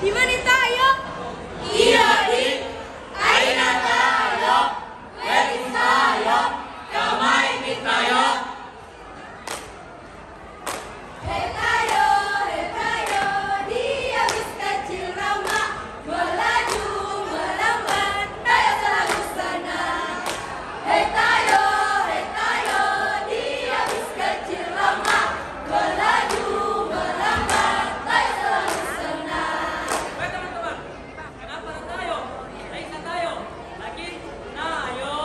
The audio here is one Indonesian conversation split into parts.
Di mana tayo? Iya, Di. Aina tayo. Where is tayo? Kamai tayo. Hei tayo, dia bis kecil ramah, melaju melambat, tayo selalu senang. Hei tayo, dia bis kecil ramah, melaju melambat, tayo selalu senang. Baik teman-teman, kenapa tayo? Aina tayo, lagi nayo.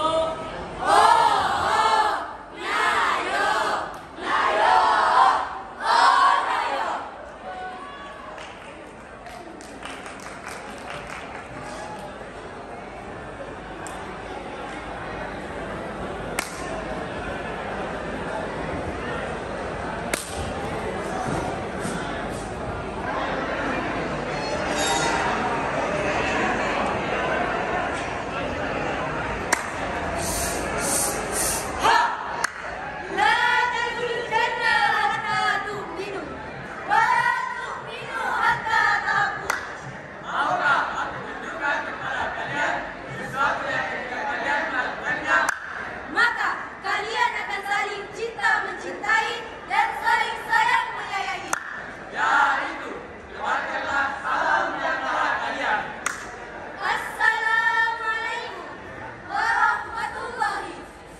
لا تدخلوا الجنة حتى تؤمنوا ولا تؤمنوا حتى تحبوا. Maukah aku tunjukkan kepada kalian sesuatu yang ketika kalian melakukannya, Maka kalian akan saling cinta mencintai dan saling sayang menyayangi. yaitu keluarkanlah salam di antara kalian. Assalamualaikum warahmatullahi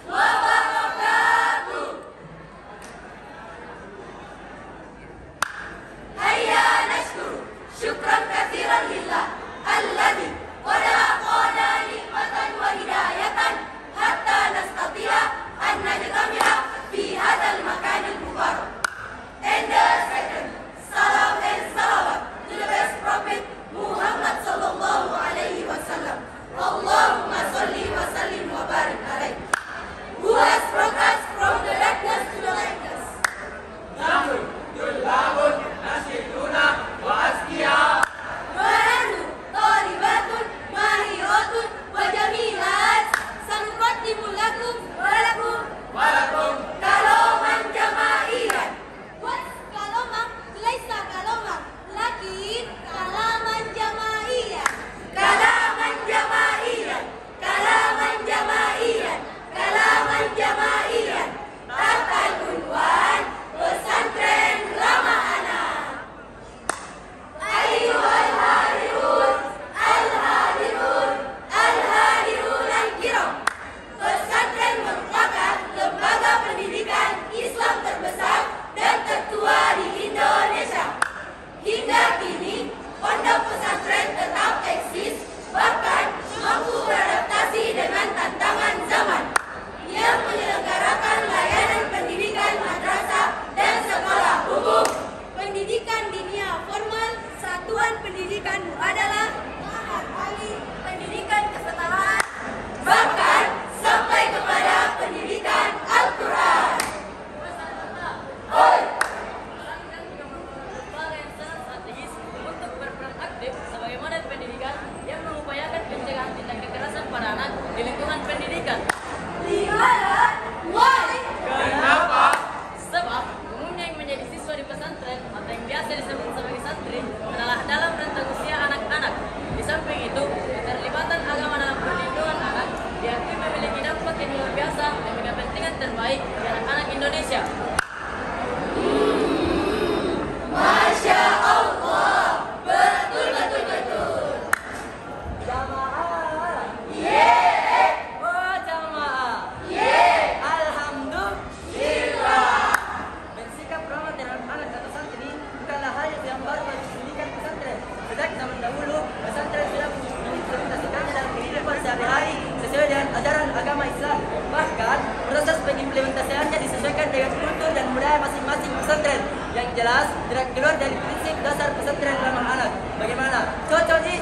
wabarakatuh. Hayya nashkuru syukran katsiran lillah alladzi qad aqana nikmatan wa hidayatan hatta nastati'a an najtami'a fi hadzal makanil mubarak. And the second, salam and salawat to the best prophet Muhammad sallallahu alaihi wasallam. Allahumma salli wa sallim wa barik alaihi, who has brought us from the darkness to the lightness. Namun, tulabun nasyiduna wa asqiya. ونحن طالبات ماهرات وجميلات سنقدم لكم ولكم Walakum كلاما جماعيا. What's كلاما؟ ليس كلاما لكن كلاما جماعيا. كلاما جماعيا. كلاما جماعيا. كلاما جماعيا. تحت العنوان pesantren ramah anak. أيها الحاضرون الكرام, pesantren merupakan lembaga pendidikan Islam terbesar dan tertua di Indonesia. Hingga kini, pondok pesantren tetap eksis, bahkan mampu beradaptasi dengan tantangan zaman. Ia menyelenggarakan layanan pendidikan madrasah dan sekolah umum, pendidikan dinia formal, satuan pendidikan muadalah, mahar ali, pendidikan kesetaraan, bahkan sampai kepada pendidikan Al-Quran. Oi! Pesantren juga merupakan lembaga yang sangat strategis untuk berperan aktif sebagaimana pendidikan yang mengupayakan pencegahan tindak kekerasan pada anak di lingkungan pendidikan. Dimana? Why? kenapa? Sebab umumnya yang menjadi siswa di pesantren atau yang biasa disebut sebagai santri adalah dalam rentang usia anak-anak. Di samping itu, keterlibatan agama dalam perlindungan anak diakui memiliki dampak yang luar biasa demi kepentingan terbaik di anak-anak Indonesia. Masya Allah, betul. Jamaah, Yeay, oh jamaah, yeay, alhamdulillah. Bersikap ramah terhadap anak atau santri bukanlah hal yang baru bagi pendidikan pesantren. Sejak zaman dahulu, pesantren sudah mengimplementasikannya dalam kehidupan sehari-hari sesuai dengan ajaran agama Islam. Bahkan, proses pengimplementasiannya disesuaikan dengan kultur dan budaya masing-masing pesantren. Yang jelas, tidak keluar dari prinsip dasar pesantren ramah anak. Bagaimana? Cocok, Ji?